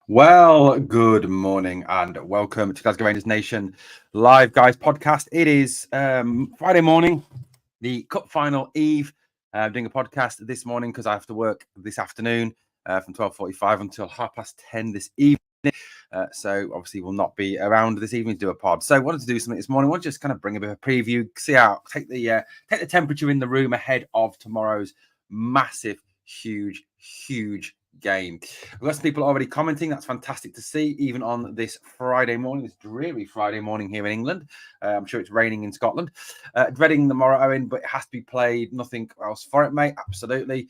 Well, good morning and welcome to Glasgow Rangers Nation live, guys, podcast. It is Friday morning, the cup final eve. Doing a podcast this morning because I have to work this afternoon from 12:45 until 10:30 this evening. So obviously will not be around this evening to do a pod. So I wanted to do something this morning. I want to just kind of bring a bit of a preview, see how take the temperature in the room ahead of tomorrow's massive, huge game. We've got some people already commenting. That's fantastic to see, even on this Friday morning, this dreary Friday morning here in England. I'm sure it's raining in Scotland. Dreading the Morrow, Owen, but it has to be played. Nothing else for it, mate. Absolutely.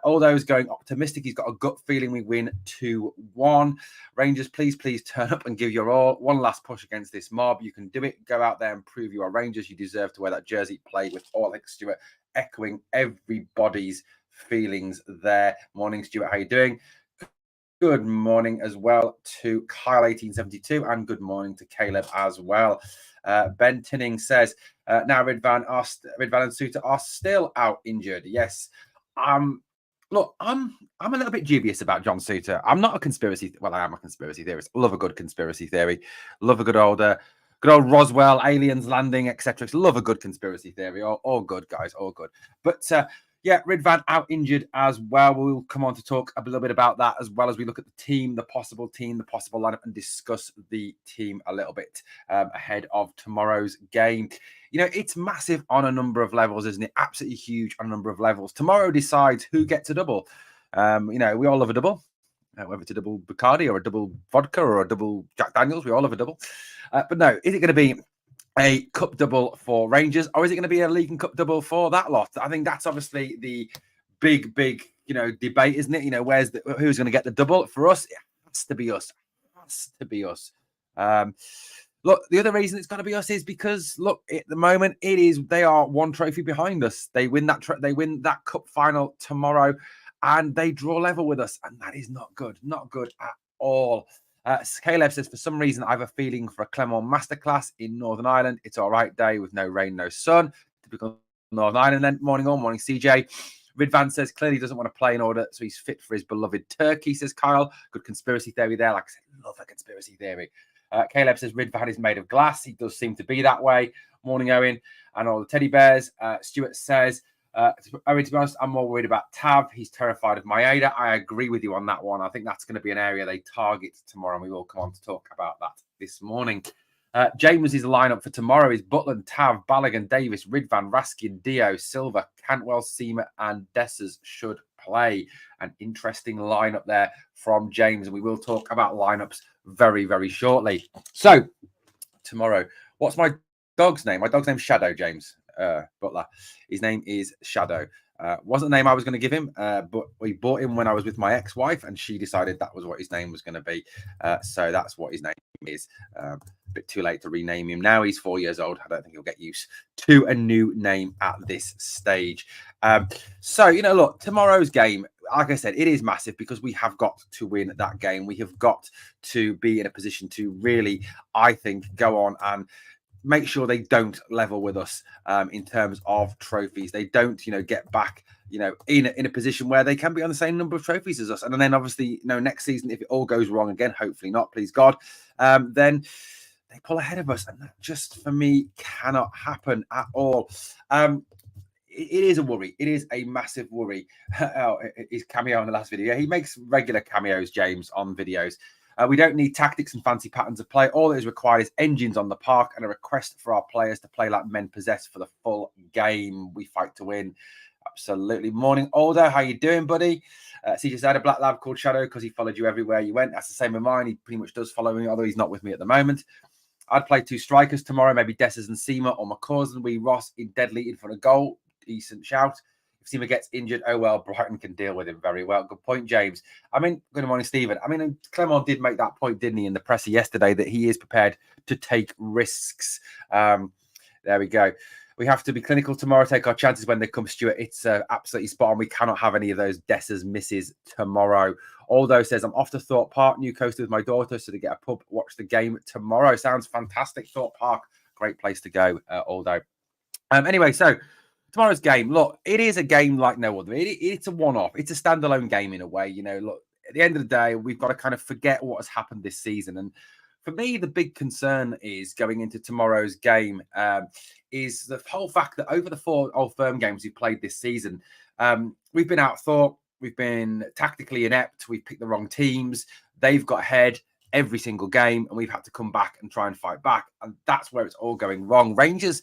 Aldo's going optimistic. He's got a gut feeling we win 2-1. Rangers, please turn up and give your all. One last push against this mob. You can do it. Go out there and prove you are Rangers. You deserve to wear that jersey. Play with all Alex Stewart, echoing everybody's feelings there. Morning, Stuart. How you doing? Good morning as well to Kyle 1872 and good morning to Caleb as well. Ben Tinning says now Ridvan and Suter are still out injured. Yes. Look, I'm a little bit dubious about John Suter. I'm not a conspiracy. Well, I am a conspiracy theorist. Love a good conspiracy theory. Love a good old Roswell, aliens landing, etc. Love a good conspiracy theory. All good, guys. All good. But yeah, Ridvan out injured as well. We'll come on to talk a little bit about that as well as we look at the team, the possible lineup, and discuss the team a little bit ahead of tomorrow's game. You know, it's massive on a number of levels, isn't it? Absolutely huge on a number of levels. Tomorrow decides who gets a double. You know, we all love a double. Whether it's a double Bacardi or a double vodka or a double Jack Daniels, we all love a double. But no, is it going to be a cup double for Rangers, or is it going to be a League and Cup double for that lot? I think that's obviously the big, debate, isn't it? You know, who's going to get the double? For us, it has to be us. It has to be us. Look, the other reason it's got to be us is because, look, at the moment, they are one trophy behind us. They win that cup final tomorrow, and they draw level with us, and that is not good at all. Caleb says, for some reason, I have a feeling for a Clermont masterclass in Northern Ireland. It's all right day with no rain, no sun. Typical Northern Ireland then. Morning, CJ. Ridvan says, clearly doesn't want to play in order, so he's fit for his beloved Turkey, says Kyle. Good conspiracy theory there. Like I said, love a conspiracy theory. Caleb says, Ridvan is made of glass. He does seem to be that way. Morning, Owen. And all the teddy bears. Stuart says, Owen, to be honest, I'm more worried about Tav. He's terrified of Maeda. I agree with you on that one. I think that's going to be an area they target tomorrow, and we will come on to talk about that this morning. James's lineup for tomorrow is Butland, Tav, Balogun, Davis, Ridvan, Raskin, Dio, Silva, Cantwell, Seamer, and Dessers should play. An interesting lineup there from James, and we will talk about lineups very, very shortly. So, tomorrow, what's my dog's name? My dog's name's Shadow, James. Butler. His name is Shadow. Wasn't the name I was going to give him, but we bought him when I was with my ex-wife, and she decided that was what his name was going to be. So that's what his name is. A bit too late to rename him now. He's 4 years old. I don't think he'll get used to a new name at this stage. So, you know, look, tomorrow's game, like I said, it is massive because we have got to win that game. We have got to be in a position to really, I think, go on and make sure they don't level with us in terms of trophies. They don't, you know, get back, you know, in a position where they can be on the same number of trophies as us. And then obviously, you know, next season, if it all goes wrong again, hopefully not, please God, then they pull ahead of us. And that just, for me, cannot happen at all. It is a worry. It is a massive worry. His cameo in the last video. He makes regular cameos, James, on videos. We don't need tactics and fancy patterns of play. All that is required is engines on the park and a request for our players to play like men possessed for the full game. We fight to win. Absolutely. Morning, Aldo. How you doing, buddy? CJ said a black lab called Shadow because he followed you everywhere you went. That's the same with mine. He pretty much does follow me, although he's not with me at the moment. I'd play two strikers tomorrow, maybe Dessers and Seamer or McCausland. We Ross in deadly in front of goal. Decent shout. If Seamer gets injured, oh well, Brighton can deal with him very well. Good point, James. I mean, good morning, Stephen. I mean, Clermont did make that point, didn't he, in the presser yesterday, that he is prepared to take risks. There we go. We have to be clinical tomorrow, take our chances when they come, Stuart. It's absolutely spot on. We cannot have any of those Dessers misses tomorrow. Aldo says, I'm off to Thorpe Park, New Coast with my daughter, so to get a pub, watch the game tomorrow. Sounds fantastic. Thorpe Park, great place to go, Aldo. Anyway, so tomorrow's game, look, it is a game like no other. It's a one-off. It's a standalone game in a way. You know, look, at the end of the day, we've got to kind of forget what has happened this season. And for me, the big concern is going into tomorrow's game is the whole fact that over the 4 Old Firm games we played this season, we've been outthought, we've been tactically inept, we've picked the wrong teams, they've got ahead every single game, and we've had to come back and try and fight back. And that's where it's all going wrong. Rangers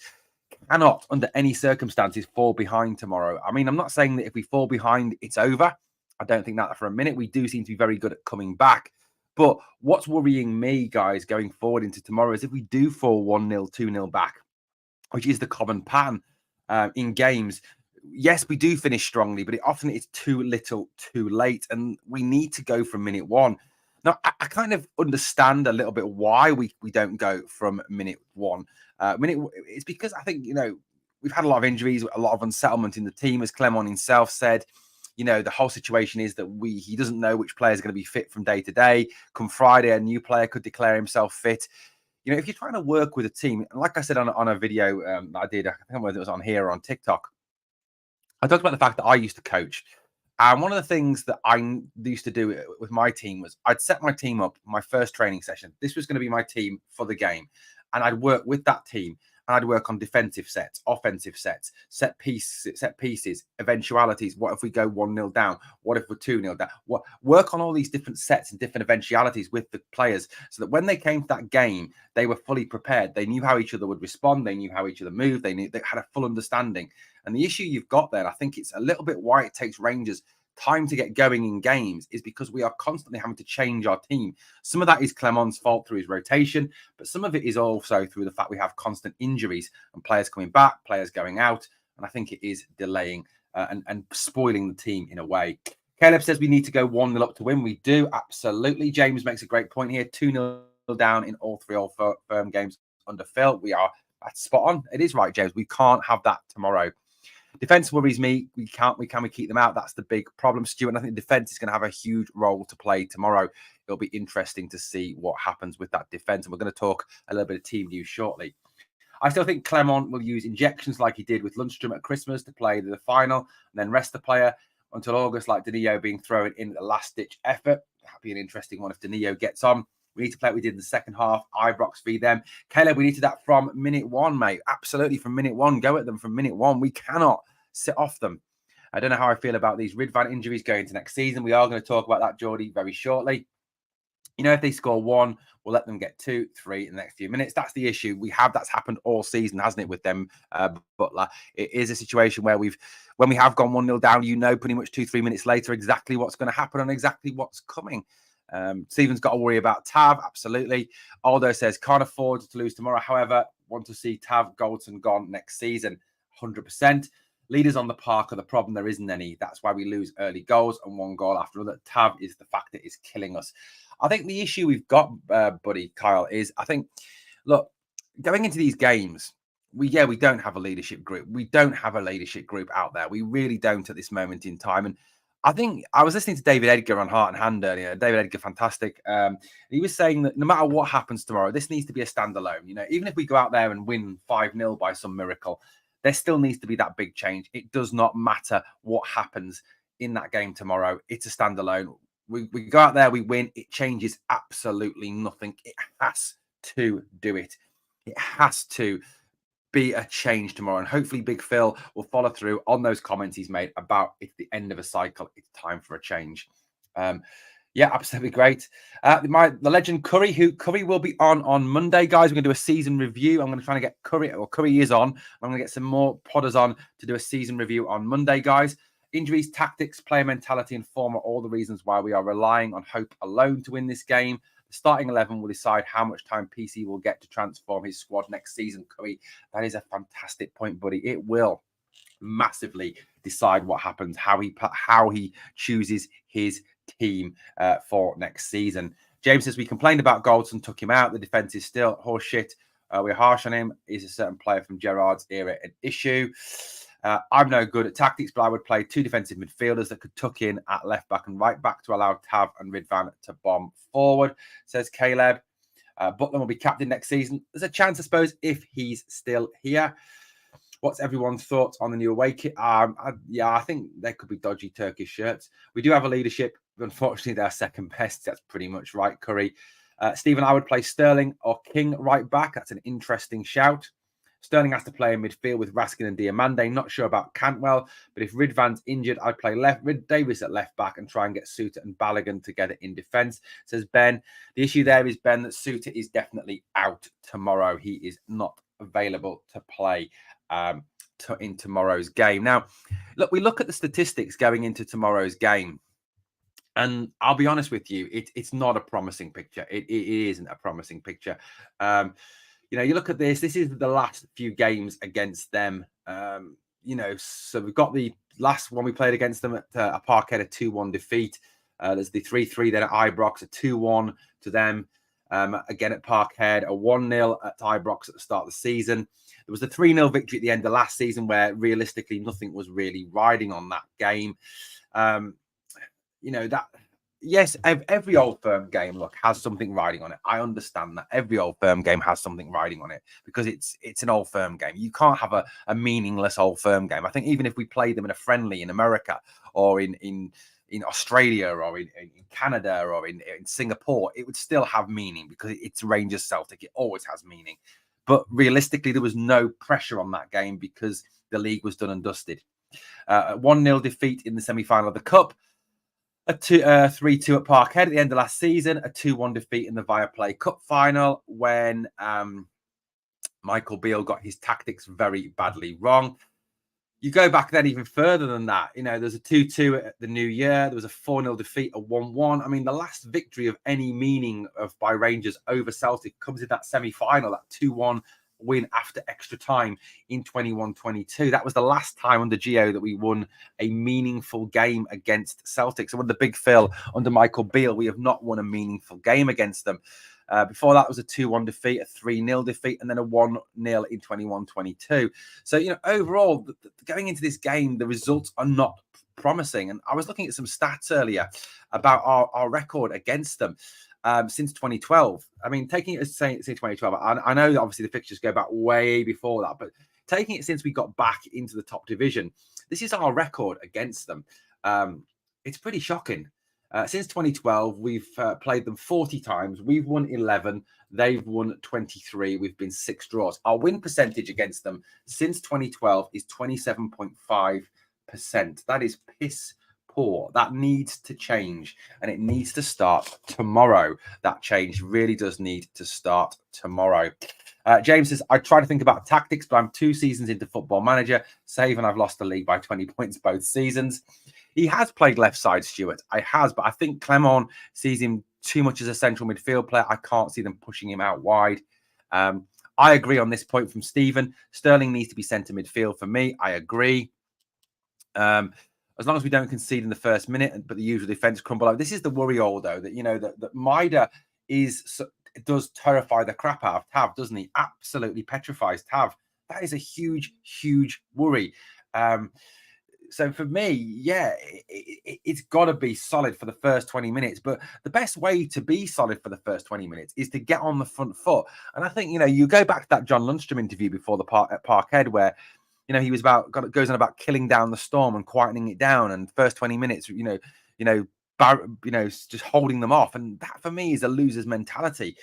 cannot, under any circumstances, fall behind tomorrow. I mean, I'm not saying that if we fall behind, it's over. I don't think that for a minute. We do seem to be very good at coming back. But what's worrying me, guys, going forward into tomorrow is if we do fall 1-0, 2-0 back, which is the common pattern in games. Yes, we do finish strongly, but it often is too little, too late. And we need to go from minute one. Now, I kind of understand a little bit why we don't go from minute one. It's because I think, we've had a lot of injuries, a lot of unsettlement in the team, as Clement himself said. The whole situation is that he doesn't know which player is going to be fit from day to day. Come Friday, a new player could declare himself fit. If you're trying to work with a team, like I said on a video I did, I don't know whether it was on here or on TikTok, I talked about the fact that I used to coach. And one of the things that I used to do with my team was I'd set my team up, my first training session. This was going to be my team for the game. And I'd work with that team. And I'd work on defensive sets, offensive sets, set pieces, eventualities. What if we go 1-0 down? What if we're 2-0 down? Work on all these different sets and different eventualities with the players so that when they came to that game, they were fully prepared. They knew how each other would respond. They knew how each other moved. They had a full understanding. And the issue you've got there, I think it's a little bit why it takes Rangers time to get going in games, is because we are constantly having to change our team. Some of that is Clement's fault through his rotation, but some of it is also through the fact we have constant injuries and players coming back, players going out. And I think it is delaying and spoiling the team in a way. Caleb says we need to go 1-0 up to win. We do, absolutely. James makes a great point here. 2-0 down in all 3 Old Firm games under Phil. That's spot on. It is right, James. We can't have that tomorrow. Defense worries me. We keep them out? That's the big problem, Stuart. And I think defense is going to have a huge role to play tomorrow. It'll be interesting to see what happens with that defense. And we're going to talk a little bit of team news shortly. I still think Clement will use injections like he did with Lundstrom at Christmas to play the final and then rest the player until August, like Danilo being thrown in the last-ditch effort. That'll be an interesting one if Danilo gets on. We need to play what we did in the second half. Ibrox v them. Caleb, we need to that from minute one, mate. Absolutely from minute one. Go at them from minute one. We cannot sit off them. I don't know how I feel about these Ridvan injuries going into next season. We are going to talk about that, Geordie, very shortly. If they score 1, we'll let them get 2, 3 in the next few minutes. That's the issue. That's happened all season, hasn't it, with them, Butler? It is a situation where when we have gone 1-0 down, pretty much 2-3 minutes later exactly what's going to happen and exactly what's coming. Stephen's got to worry about Tav, absolutely. Aldo says can't afford to lose tomorrow. However, want to see Tav, Goldson gone next season, 100%. Leaders on the park are the problem. There isn't any. That's why we lose early goals and 1 goal after another. Tav is the fact that is killing us. I think the issue we've got, buddy Kyle, is look, going into these games, we don't have a leadership group. We don't have a leadership group out there. We really don't at this moment in time. And I think I was listening to David Edgar on Heart and Hand earlier. David Edgar, fantastic. He was saying that no matter what happens tomorrow, this needs to be a standalone. Even if we go out there and win 5-0 by some miracle, there still needs to be that big change. It does not matter what happens in that game tomorrow. It's a standalone. We go out there, we win. It changes absolutely nothing. It has to do it. It has to be a change tomorrow. And hopefully Big Phil will follow through on those comments he's made about it's the end of a cycle. It's time for a change. Yeah, absolutely great. The legend Curry will be on Monday, guys. We're going to do a season review. I'm going to try and get Curry is on. I'm going to get some more podders on to do a season review on Monday, guys. Injuries, tactics, player mentality, and form are all the reasons why we are relying on hope alone to win this game. The starting 11 will decide how much time PC will get to transform his squad next season. Curry, that is a fantastic point, buddy. It will massively decide what happens, how he chooses his team for next season. James says we complained about Goldson, took him out. The defense is still horseshit. We're harsh on him. Is a certain player from Gerrard's era an issue? I'm no good at tactics, but I would play 2 defensive midfielders that could tuck in at left back and right back to allow Tav and Ridvan to bomb forward, says Caleb. Butler will be captain next season. There's a chance, I suppose, if he's still here. What's everyone's thoughts on the new away kit? I think there could be dodgy Turkish shirts. We do have a leadership unfortunately, they're second best. That's pretty much right, Curry. Stephen, I would play Sterling or King right back. That's an interesting shout. Sterling has to play in midfield with Raskin and Diamande. Not sure about Cantwell, but if Ridvan's injured, I'd play Rid Davis at left back and try and get Suter and Balogun together in defence, says Ben. The issue there is, Ben, that Suter is definitely out tomorrow. He is not available to play in tomorrow's game. Now, look, we look at the statistics going into tomorrow's game. And I'll be honest with you, it's not a promising picture. It isn't a promising picture. You look at this. This is the last few games against them. So we've got the last one we played against them at Parkhead, a 2-1 defeat. There's the 3-3 then at Ibrox, a 2-1 to them. Again at Parkhead, a 1-0 at Ibrox at the start of the season. There was a 3-0 victory at the end of last season where realistically nothing was really riding on that game. Yes, every Old Firm game, look, has something riding on it. I understand that every Old Firm game has something riding on it because it's an Old Firm game. You can't have a meaningless Old Firm game. I think even if we played them in a friendly in America or in Australia or in Canada or in Singapore, it would still have meaning because it's Rangers Celtic. It always has meaning. But realistically, there was no pressure on that game because the league was done and dusted. A 1-0 defeat in the semi-final of the Cup. A 3-2 at Parkhead at the end of last season, a 2-1 defeat in the Viaplay Cup final when Michael Beale got his tactics very badly wrong. You go back then even further than that. There's a 2-2 at the New Year. There was a 4-0 defeat, a 1-1. I mean, the last victory of any meaning by Rangers over Celtic comes in that semi-final, that 2-1 win after extra time in 21-22. That was the last time under Gio that we won a meaningful game against Celtic. So under Big Phil, under Michael Beale, we have not won a meaningful game against them. Before that was a 2-1 defeat, a 3-0 defeat, and then a 1-0 in 21-22. So, overall, going into this game, the results are not promising. And I was looking at some stats earlier about our record against them. Since 2012. I mean, taking it as say 2012, I know that obviously the fixtures go back way before that, but taking it since we got back into the top division, this is our record against them. It's pretty shocking. Since 2012, we've played them 40 times. We've won 11. They've won 23. We've been 6 draws. Our win percentage against them since 2012 is 27.5%. That is piss poor. That needs to change, and it needs to start tomorrow. That change really does need to start tomorrow. James says, I try to think about tactics, but I'm 2 seasons into Football Manager, save, and I've lost the league by 20 points both seasons. He has played left side, Stuart. I has, but I think Clement sees him too much as a central midfield player. I can't see them pushing him out wide. I agree on this point from Stephen. Sterling needs to be centre midfield for me. I agree. As long as we don't concede in the first minute, but the usual defence crumble out. This is the worry, though, that that Maida does terrify the crap out of Tav, doesn't he? Absolutely petrifies Tav. That is a huge, huge worry. So for me, yeah, it's got to be solid for the first 20 minutes. But the best way to be solid for the first 20 minutes is to get on the front foot. And I think, you go back to that John Lundstrom interview before at Parkhead where, he was goes on about killing down the storm and quietening it down. And first 20 minutes, just holding them off. And that for me is a loser's mentality.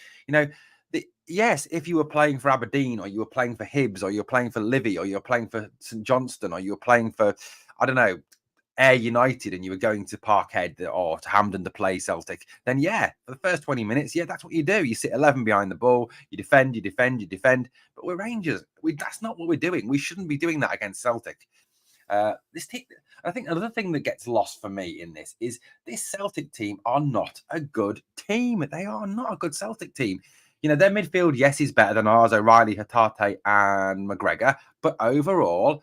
Yes, if you were playing for Aberdeen or you were playing for Hibs or you're playing for Livy or you're playing for St Johnstone or you're playing for, I don't know, Ayr United and you were going to Parkhead or to Hampden to play Celtic, then yeah, for the first 20 minutes, yeah, that's what you do. You sit 11 behind the ball, you defend. But we're Rangers. That's not what we're doing. We shouldn't be doing that against Celtic. This team, I think another thing that gets lost for me in this is this Celtic team are not a good team. They are not a good Celtic team. Their midfield, yes, is better than ours, O'Reilly, Hatate, and McGregor, but overall,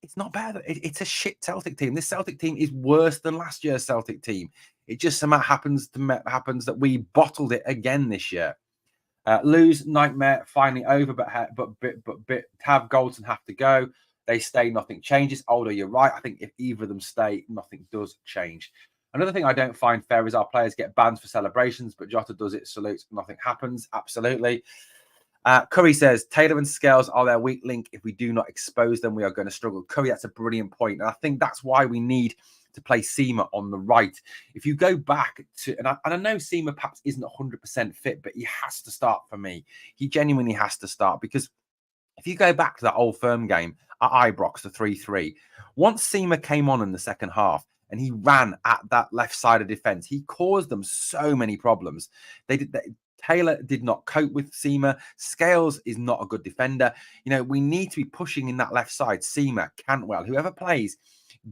it's not better. It's a shit Celtic team. This Celtic team is worse than last year's Celtic team. It just somehow happens that we bottled it again this year. Lose nightmare finally over, but Tav Goldson have to go. They stay, nothing changes. Although you're right, I think if either of them stay, nothing does change. Another thing I don't find fair is our players get banned for celebrations, but Jota does it, salutes, nothing happens. Absolutely. Curry says, Taylor and Scales are their weak link. If we do not expose them, we are going to struggle. Curry, that's a brilliant point. And I think that's why we need to play Seema on the right. If you go back to, and I know Seema perhaps isn't 100% fit, but he has to start for me. He genuinely has to start, because if you go back to that Old Firm game at Ibrox, the 3-3, once Seema came on in the second half and he ran at that left side of defence, he caused them so many problems. Taylor did not cope with Seema. Scales is not a good defender. We need to be pushing in that left side. Seema, Cantwell, whoever plays,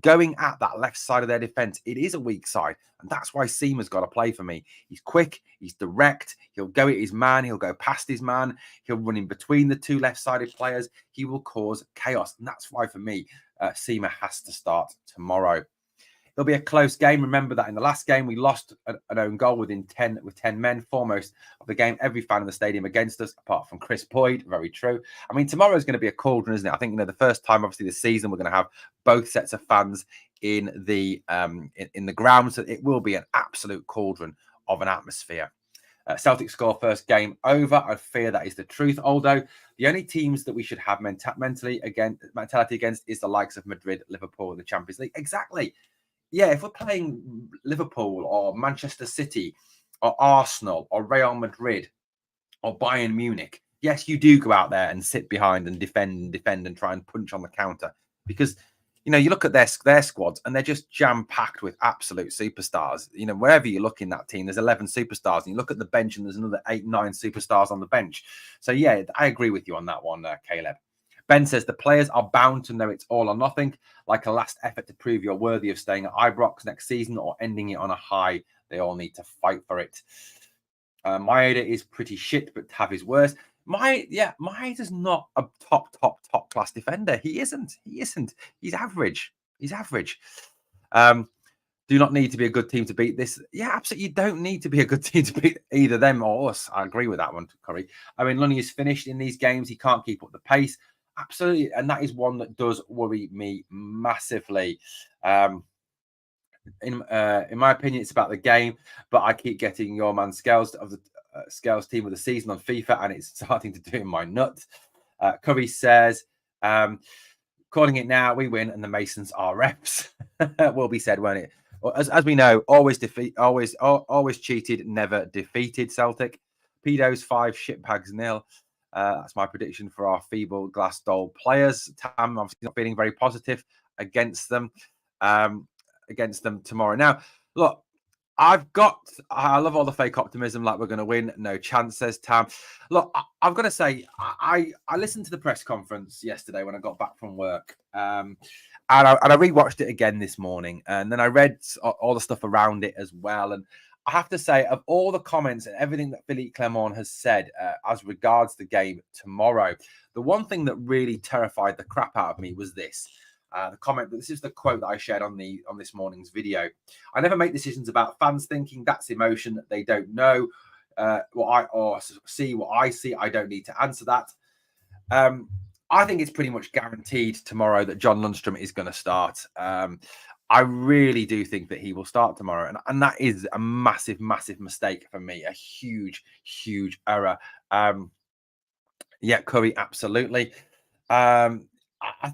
going at that left side of their defence. It is a weak side, and that's why Seema's got to play for me. He's quick, he's direct, he'll go at his man, he'll go past his man, he'll run in between the two left-sided players, he will cause chaos, and that's why for me, Seema has to start tomorrow. It'll be a close game. Remember that in the last game, we lost an own goal with 10 men, foremost of the game. Every fan in the stadium against us, apart from Chris Boyd. Very true. I mean, tomorrow is going to be a cauldron, isn't it? I think, the first time, obviously, this season, we're going to have both sets of fans in the ground. So it will be an absolute cauldron of an atmosphere. Celtic score first game over. I fear that is the truth. Although the only teams that we should have mentality against is the likes of Madrid, Liverpool, and the Champions League. Exactly. Yeah, if we're playing Liverpool or Manchester City or Arsenal or Real Madrid or Bayern Munich, yes, you do go out there and sit behind and defend and try and punch on the counter, because you look at their squads and they're just jam-packed with absolute superstars. Wherever you look in that team, there's 11 superstars, and you look at the bench and there's another 8-9 superstars on the bench. So yeah, I agree with you on that one, Caleb. Ben says the players are bound to know it's all or nothing, like a last effort to prove you're worthy of staying at Ibrox next season or ending it on a high. They all need to fight for it. Maeda is pretty shit, but Tav is worse. Maeda's not a top class defender. He isn't. He's average. Do not need to be a good team to beat this. Yeah, absolutely. You don't need to be a good team to beat either them or us. I agree with that one, Curry. I mean, Lunny is finished in these games. He can't keep up the pace. Absolutely. And that is one that does worry me massively. In my opinion, it's about the game, but I keep getting your man Scales of the Scales team of the season on FIFA, and it's starting to do in my nuts. Curry says, calling it now, we win, and the Masons are reps. Will be said, won't it? As we know, always cheated, never defeated. Celtic. Pedos 5, shitbags 0. That's my prediction for our feeble glass doll players. Tam obviously not feeling very positive against them tomorrow. Now, look, I love all the fake optimism, like we're going to win. No chance, says Tam. Look, I've got to say, I listened to the press conference yesterday when I got back from work, and I rewatched it again this morning, and then I read all the stuff around it as well. And I have to say, of all the comments and everything that Philippe Clement has said as regards the game tomorrow, the one thing that really terrified the crap out of me was this. The comment, this is the quote that I shared on this morning's video. I never make decisions about fans thinking. That's emotion that they don't know see what I see. I don't need to answer that. I think it's pretty much guaranteed tomorrow that John Lundstram is going to start. I really do think that he will start tomorrow. And that is a massive, massive mistake for me. A huge, huge error. Yeah, Curry, absolutely. I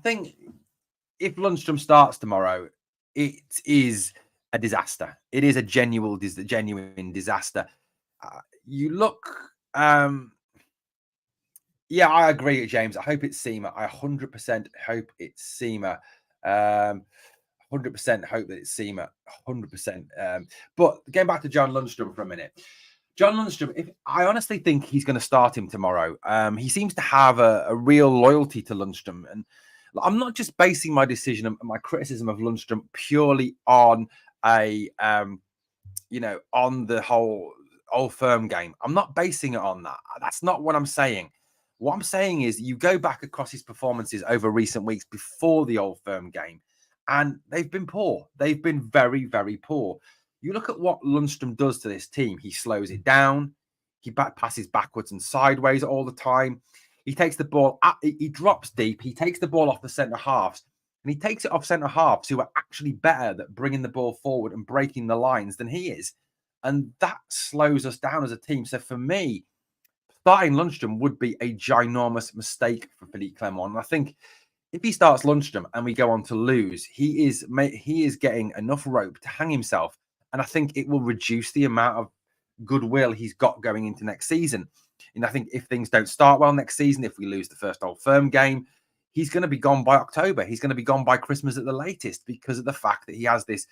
think if Lundstram starts tomorrow, it is a disaster. It is a genuine disaster. You look... yeah, I agree, James. I hope it's Seema. I 100% hope it's Seema. 100% hope that it's Seema. 100%. But going back to John Lundstram for a minute. John Lundstram, I honestly think he's going to start him tomorrow. He seems to have a real loyalty to Lundstram. And I'm not just basing my decision and my criticism of Lundstram purely on on the whole Old Firm game. I'm not basing it on that. That's not what I'm saying. What I'm saying is you go back across his performances over recent weeks before the Old Firm game, and they've been poor. They've been very, very poor. You look at what Lundstram does to this team. He slows it down. He passes backwards and sideways all the time. He takes the ball, he drops deep. He takes the ball off the centre halves, and he takes it off centre halves who are actually better at bringing the ball forward and breaking the lines than he is. And that slows us down as a team. So for me, starting Lundstram would be a ginormous mistake for Philippe Clement. And I think If he starts Lundstrom and we go on to lose, he is getting enough rope to hang himself, and I think it will reduce the amount of goodwill he's got going into next season. And I think if things don't start well next season, if we lose the first Old Firm game, he's going to be gone by October. He's going to be gone by Christmas at the latest because of the fact that he has this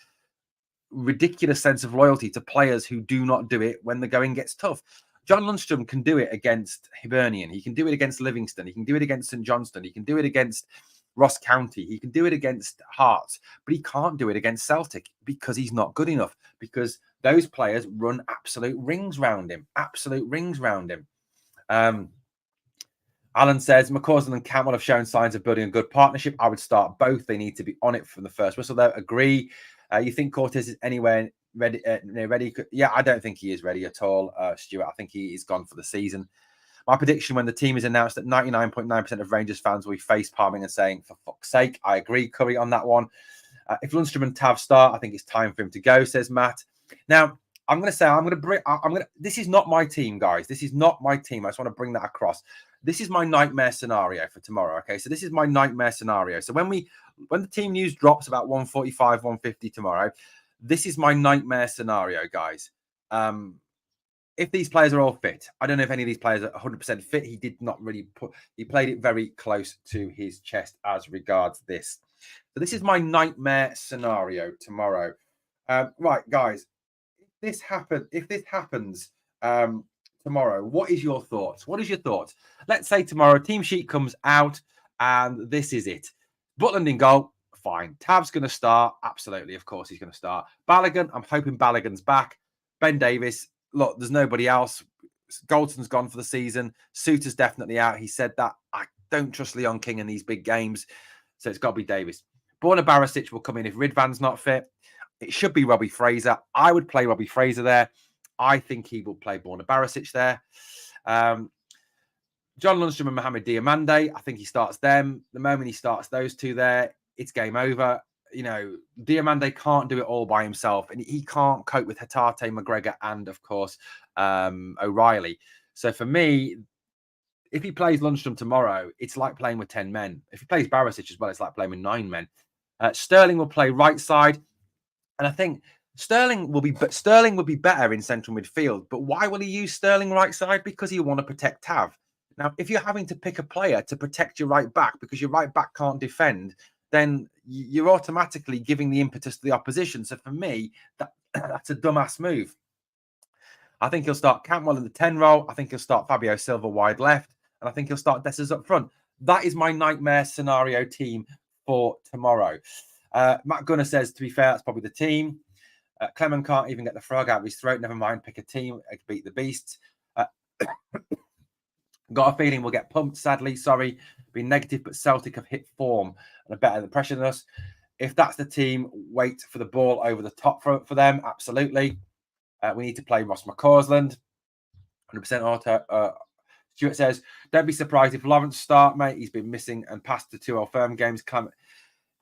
ridiculous sense of loyalty to players who do not do it when the going gets tough. John Lundstrom can do it against Hibernian. He can do it against Livingston. He can do it against St Johnstone. He can do it against Ross County. He can do it against Hearts, but he can't do it against Celtic because he's not good enough, because those players run absolute rings round him. Alan says, McCausland and Campbell have shown signs of building a good partnership. I would start both. They need to be on it from the first whistle, though. Agree. You think Cortez is anywhere ready? Ready? Yeah, I don't think he is ready at all, Stuart. I think he is gone for the season. My prediction when the team is announced that 99.9% of Rangers fans will be face palming and saying, for fuck's sake. I agree, Curry, on that one. If Lundstrom and Tav start, I think it's time for him to go, says Matt. Now, I'm going to say, this is not my team, guys. This is not my team. I just want to bring that across. This is my nightmare scenario for tomorrow. Okay, so this is my nightmare scenario. So when the team news drops about 1:45, 1:50 tomorrow, this is my nightmare scenario, guys. If these players are all fit, I don't know if any of these players are 100% fit. He did not really he played it very close to his chest as regards this. So this is my nightmare scenario tomorrow. Right, guys, if this happens tomorrow, what is your thoughts? What is your thoughts? Let's say tomorrow team sheet comes out and this is it. Butland in goal, fine. Tav's going to start. Absolutely, of course he's going to start. Balogun, I'm hoping Balogun's back. Ben Davis, look, there's nobody else. Goldson's gone for the season. Suter's definitely out. He said that. I don't trust Leon King in these big games, so it's got to be Davis. Borna Barisic will come in if Ridvan's not fit. It should be Robbie Fraser. I would play Robbie Fraser there. I think he will play Borna Barisic there. John Lundstrom and Mohamed Diamande, I think he starts them. The moment he starts those two there, it's game over. You know, Diamande can't do it all by himself, and he can't cope with Hatate, McGregor, and of course O'Reilly. So for me, if he plays Lundstrom tomorrow, it's like playing with 10 men. If he plays Barisic as well, it's like playing with 9 men. Sterling will play right side, and I think Sterling will be better in central midfield. But why will he use Sterling right side? Because he will want to protect Tav. Now, if you're having to pick a player to protect your right back because your right back can't defend, then you're automatically giving the impetus to the opposition. So for me, that's a dumbass move. I think he'll start Cantwell in the 10 role. I think he'll start Fabio Silva wide left. And I think he'll start Dessers up front. That is my nightmare scenario team for tomorrow. Matt Gunner says, to be fair, that's probably the team. Clement can't even get the frog out of his throat. Never mind, pick a team. Beat the beasts. Got a feeling we'll get pumped, sadly. Sorry, being negative, but Celtic have hit form and are better than pressure than us. If that's the team, wait for the ball over the top for them. Absolutely. We need to play Ross McCausland. 100% auto. Stuart says, don't be surprised if Lawrence start, mate. He's been missing and passed the 2 Old Firm games.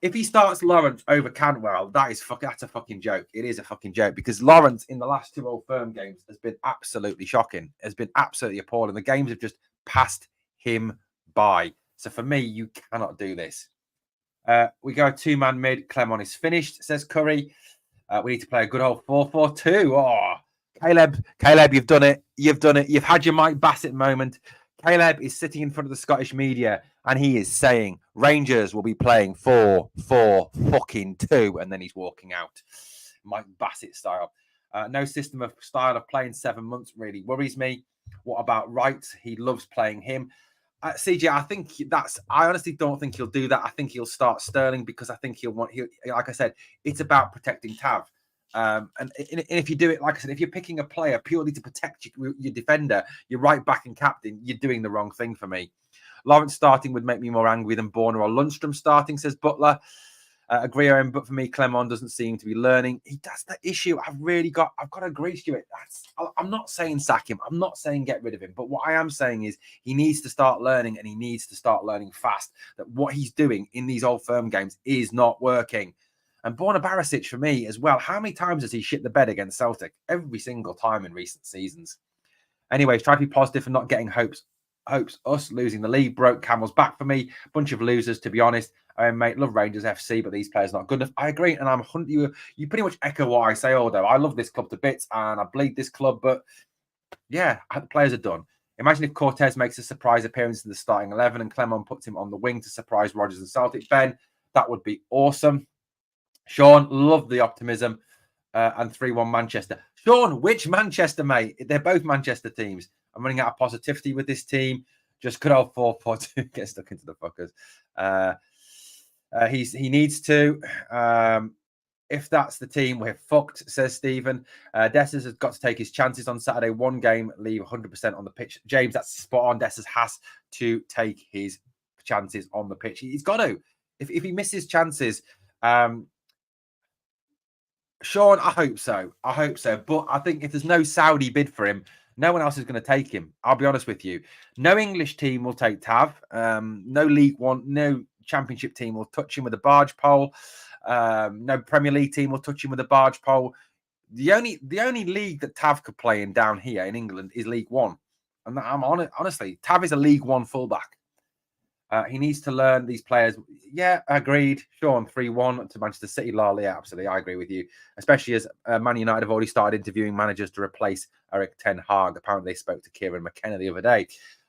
If he starts Lawrence over Cantwell, that's a fucking joke. It is a fucking joke because Lawrence in the last 2 Old Firm games has been absolutely shocking. Has been absolutely appalling. The games have just passed him by. So for me, you cannot do this. We go 2-man mid. Clement is finished, says Curry. We need to play a good old 4-4-2. Oh, Caleb, you've done it. You've had your Mike Bassett moment. Caleb is sitting in front of the Scottish media and he is saying Rangers will be playing 4-4-2, and then he's walking out. Mike Bassett style. No system of style of playing 7 months really worries me. What about Wright? He loves playing him. CJ, I honestly don't think he'll do that. I think he'll start Sterling because I think like I said, it's about protecting Tav. And if you do it, like I said, if you're picking a player purely to protect your defender, your right back and captain, you're doing the wrong thing for me. Lawrence starting would make me more angry than Borna or Lundstrom starting, says Butler. Agree, Aaron, but for me, Clement doesn't seem to be learning. That's the issue. I've got to agree, Stuart. I'm not saying sack him. I'm not saying get rid of him. But what I am saying is he needs to start learning, and he needs to start learning fast, that what he's doing in these Old Firm games is not working. And Borna Barisic, for me as well, how many times has he shit the bed against Celtic? Every single time in recent seasons. Anyways, try to be positive and not getting hopes hopes us losing the league broke camel's back for me. Bunch of losers, to be honest. Mate, love Rangers FC, but these players are not good enough. I agree, and you pretty much echo what I say. Although I love this club to bits, and I bleed this club, but yeah, the players are done. Imagine if Cortez makes a surprise appearance in the starting 11 and Clement puts him on the wing to surprise Rodgers and Celtic. Ben, that would be awesome. Sean, love the optimism. And 3-1 Manchester. Sean, which Manchester, mate? They're both Manchester teams. I'm running out of positivity with this team. Just good old 4-4-2. Get stuck into the fuckers. He needs to. If that's the team, we're fucked, says Stephen. Dessers has got to take his chances on Saturday. One game, leave 100% on the pitch. James, that's spot on. Dessers has to take his chances on the pitch. He's got to. If he misses chances, Sean, I hope so. But I think if there's no Saudi bid for him, no one else is going to take him. I'll be honest with you. No English team will take Tav. No League One, no Championship team will touch him with a barge pole. No Premier League team will touch him with a barge pole. The only league that Tav could play in down here in England is League One. And I'm honestly, Tav is a League One fullback. He needs to learn these players. Yeah, agreed. Sean, 3-1 to Manchester City. Lol, yeah, absolutely. I agree with you. Especially as Man United have already started interviewing managers to replace Eric Ten Hag. Apparently, they spoke to Kieran McKenna the other day.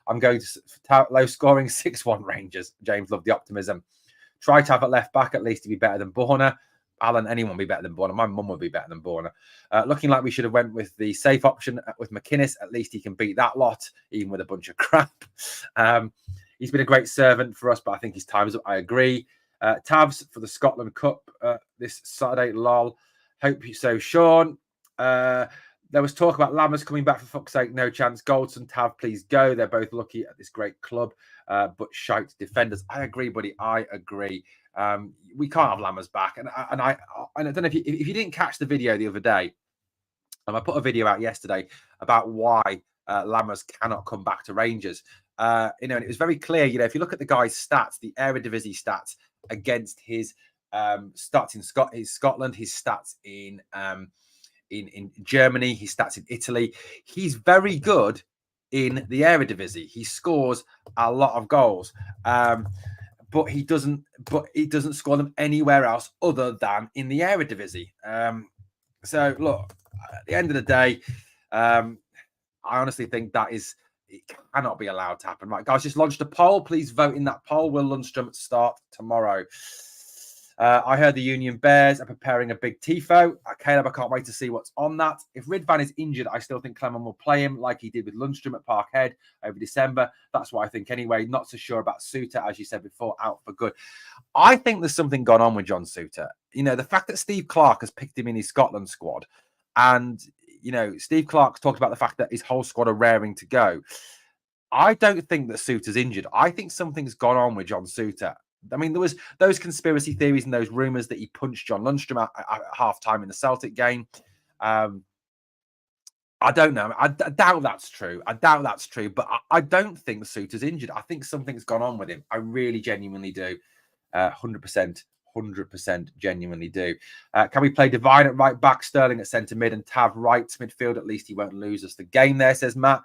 I'm going to low scoring 6-1 Rangers. James, love the optimism. Try to have at left back at least to be better than Borna. Alan, anyone be better than Borna. My mum would be better than Borna. Looking like we should have went with the safe option with McInnes. At least he can beat that lot, even with a bunch of crap. He's been a great servant for us, but I think his time's up. I agree. Tabs for the Scotland Cup this Saturday. Lol. Hope so, Sean. There was talk about Lammers coming back, for fuck's sake. No chance. Goldson, Tav, please go. They're both lucky at this great club, but shite defenders. I agree, buddy. I agree. We can't have Lammers back. And I don't know if you didn't catch the video the other day. I put a video out yesterday about why Lammers cannot come back to Rangers. And it was very clear. If you look at the guy's stats, the Eredivisie stats against his stats in Scotland, his stats in Germany, his stats in Italy, he's very good in the Eredivisie. He scores a lot of goals, but he doesn't score them anywhere else other than in the Eredivisie. So look, at the end of the day, I honestly think it cannot be allowed to happen. Right, guys, just launched a poll. Please vote in that poll. Will Lundstrom start tomorrow? I heard the Union Bears are preparing a big tifo. Caleb, I can't wait to see what's on that. If Ridvan is injured, I still think Clement will play him like he did with Lundstrom at Parkhead over December. That's what I think anyway. Not so sure about Suter, as you said before, out for good. I think there's something gone on with John Suter. The fact that Steve Clarke has picked him in his Scotland squad, and Steve Clarke's talked about the fact that his whole squad are raring to go. I don't think that Suter's injured. I think something's gone on with John Suter. I mean, there was those conspiracy theories and those rumours that he punched John Lundstrom at half-time in the Celtic game. I don't know. I doubt that's true. But I don't think Suter's injured. I think something's gone on with him. I really genuinely do. 100%. 100% genuinely do. Can we play Divine at right back, Sterling at centre mid, and Tav right midfield? At least he won't lose us the game there, says Matt.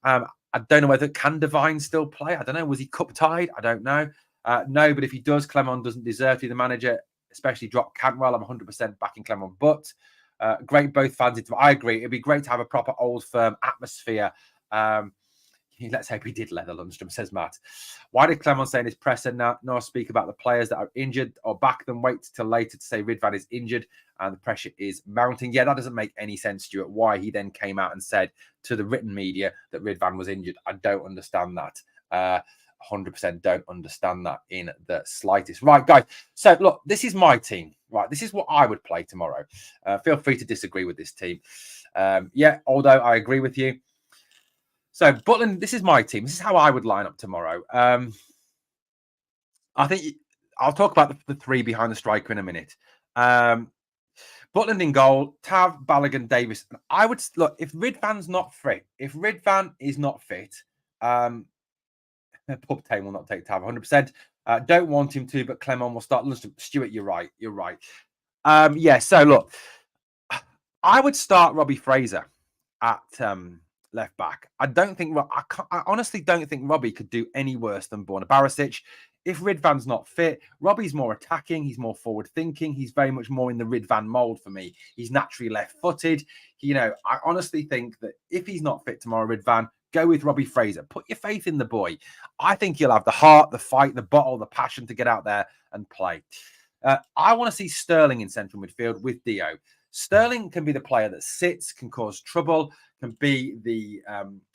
I don't know whether can Divine still play. I don't know. Was he cup tied? I don't know. No, but if he does, Clement doesn't deserve to be the manager, especially drop Cantwell. I'm 100% backing Clement. But great both fans. I agree. It'd be great to have a proper old firm atmosphere. Let's hope he did leather Lundstrom, says Matt. Why did Clement say in his presser nor speak about the players that are injured or back them? Wait till later to say Ridvan is injured and the pressure is mounting. Yeah, that doesn't make any sense, Stuart. Why he then came out and said to the written media that Ridvan was injured. I don't understand that. 100% don't understand that in the slightest. Right, guys. So, look, this is my team. Right, this is what I would play tomorrow. Feel free to disagree with this team. Although I agree with you. So, Butland, this is my team. This is how I would line up tomorrow. I think I'll talk about the three behind the striker in a minute. Butland in goal, Tav, Balogun, Davis. I would look if Ridvan's not fit. If Ridvan is not fit, Pub Tame will not take Tav 100%. Don't want him to, but Clement will start. Stuart, you're right. So look, I would start Robbie Fraser at left back. I honestly don't think Robbie could do any worse than Borna Barisic. If Ridvan's not fit, Robbie's more attacking. He's more forward thinking. He's very much more in the Ridvan mold for me. He's naturally left-footed. I honestly think that if he's not fit tomorrow, Ridvan, go with Robbie Fraser. Put your faith in the boy. I think he'll have the heart, the fight, the bottle, the passion to get out there and play. I want to see Sterling in central midfield with Dio. Sterling can be the player that sits, can cause trouble, can be the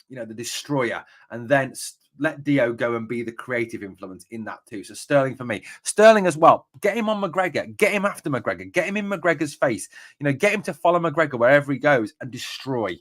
the destroyer, and then let Dio go and be the creative influence in that too. So Sterling for me. Sterling as well. Get him on McGregor. Get him after McGregor. Get him in McGregor's face. Get him to follow McGregor wherever he goes and destroy.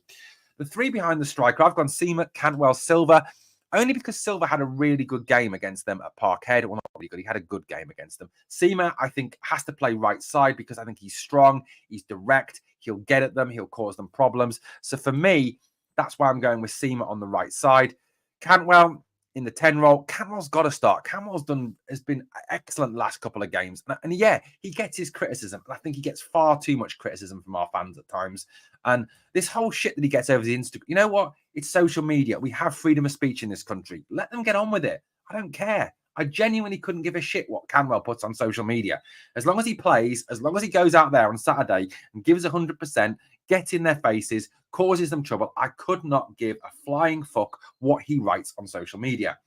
The three behind the striker, I've gone Seamer, Cantwell, Silva. Only because Silva had a really good game against them at Parkhead. Well, not really good. He had a good game against them. Seamer, I think, has to play right side because I think he's strong. He's direct. He'll get at them. He'll cause them problems. So for me, that's why I'm going with Seamer on the right side. Cantwell in the 10 role. Cantwell's got to start. Cantwell's has been excellent the last couple of games. And yeah, he gets his criticism. And I think he gets far too much criticism from our fans at times. And this whole shit that he gets over the Instagram, you know what? It's social media. We have freedom of speech in this country. Let them get on with it. I don't care. I genuinely couldn't give a shit what Cantwell puts on social media. As long as he plays, as long as he goes out there on Saturday and gives 100%, gets in their faces, causes them trouble, I could not give a flying fuck what he writes on social media.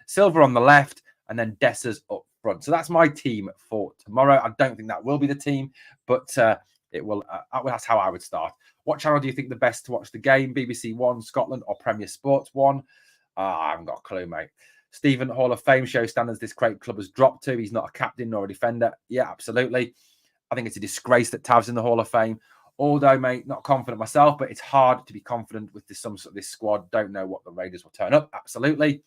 Silva on the left and then Dessers up front. So that's my team for tomorrow. I don't think that will be the team, but it will. That's how I would start. What channel do you think the best to watch the game? BBC One, Scotland, or Premier Sports One? I haven't got a clue, mate. Stephen, Hall of Fame show standards this great club has dropped to. He's not a captain nor a defender. Yeah, absolutely. I think it's a disgrace that Tav's in the Hall of Fame. Although, mate, not confident myself, but it's hard to be confident with this squad. Don't know what the Raiders will turn up. Absolutely.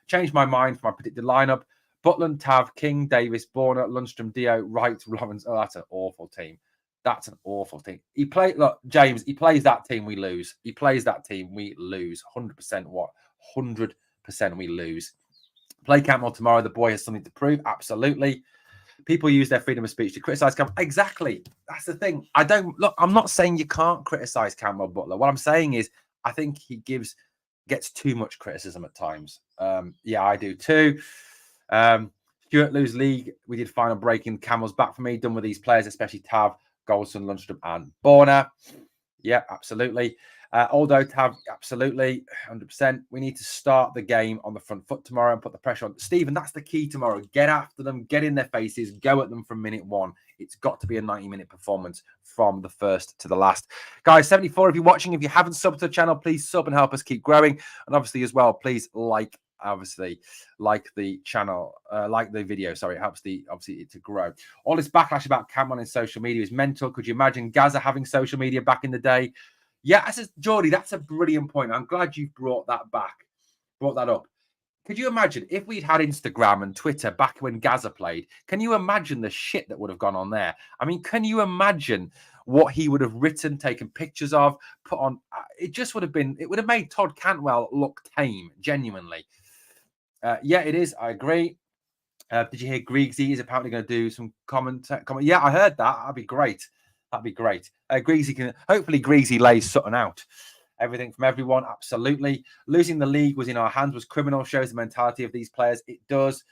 Changed my mind for my predicted lineup. Butland, Tav, King, Davis, Borna, Lundstrom, Dio, Wright, Lawrence. Oh, that's an awful team. That's an awful team. Look, James, he plays that team, we lose. He plays that team, we lose. 100% what? 100% we lose. Play Campbell tomorrow. The boy has something to prove. Absolutely. People use their freedom of speech to criticize Campbell. Exactly. That's the thing. I'm not saying you can't criticize Campbell Butler. What I'm saying is I think he gets too much criticism at times. Yeah, I do too. Stuart Lose League. We did final breaking. Campbell's back for me. Done with these players, especially Tav, Goldson, Lundstrom, and Borna. Yeah, absolutely. Aldo, Tav, absolutely, 100%. We need to start the game on the front foot tomorrow and put the pressure on. Stephen, that's the key tomorrow. Get after them, get in their faces, go at them from minute one. It's got to be a 90-minute performance from the first to the last. Guys, 74, if you're watching, if you haven't subbed to the channel, please sub and help us keep growing. And obviously as well, please like the channel, like the video. Sorry, it helps it to grow. All this backlash about Cameron in social media is mental. Could you imagine Gaza having social media back in the day? Yeah, Geordie, that's a brilliant point. I'm glad you brought that up. Could you imagine if we'd had Instagram and Twitter back when Gaza played? Can you imagine the shit that would have gone on there? I mean, can you imagine what he would have written, taken pictures of, put on? It just would have made Todd Cantwell look tame, genuinely. Yeah, it is. I agree. Did you hear Griegsy is apparently going to do some comment? Yeah, I heard that. That'd be great. Hopefully Griegsy lays Sutton out. Everything from everyone, absolutely. Losing the league was in our hands, was criminal, shows the mentality of these players. It does.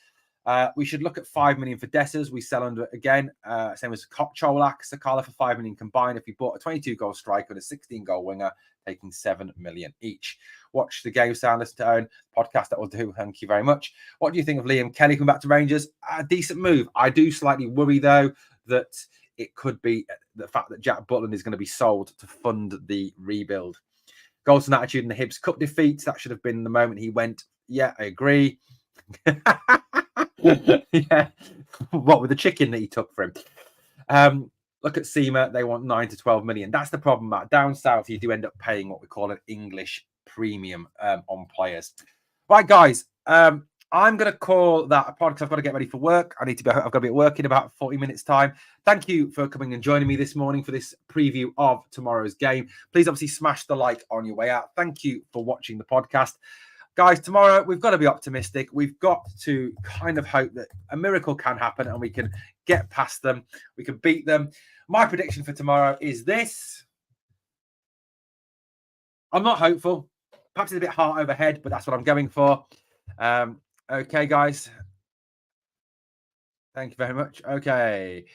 We should look at 5 million for Dessers. We sell under again. Same as Cholak, Sakala for 5 million combined. If you bought a 22-goal striker and a 16-goal winger, taking 7 million each. Watch the game sound, listen to own podcast. That will do. Thank you very much. What do you think of Liam Kelly coming back to Rangers? A decent move. I do slightly worry though that it could be the fact that Jack Butland is going to be sold to fund the rebuild. Goals and attitude in the Hibs Cup defeats. That should have been the moment he went. Yeah, I agree. Yeah. What with the chicken that he took for him? Look at SEMA. They want 9 to 12 million. That's the problem, Matt. Down south, you do end up paying what we call an English premium on players. Right, guys. I'm going to call that a podcast. I've got to get ready for work. I've got to be at work in about 40 minutes time. Thank you for coming and joining me this morning for this preview of tomorrow's game. Please obviously smash the like on your way out. Thank you for watching the podcast. Guys, tomorrow we've got to be optimistic. We've got to kind of hope that a miracle can happen and we can get past them. We can beat them. My prediction for tomorrow is this. I'm not hopeful. Perhaps it's a bit heart overhead, but that's what I'm going for. Okay, guys. Thank you very much. Okay.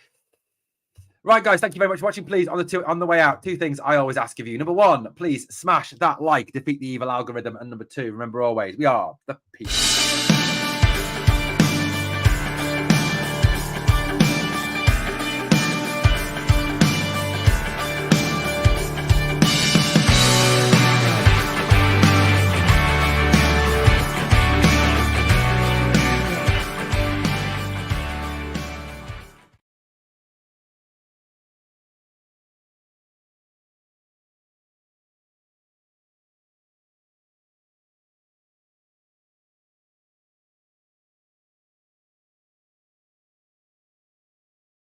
Right, guys, thank you very much for watching. Please, on the way out, 2 things I always ask of you. Number 1, please smash that like, defeat the evil algorithm. And number 2, remember always, we are the people.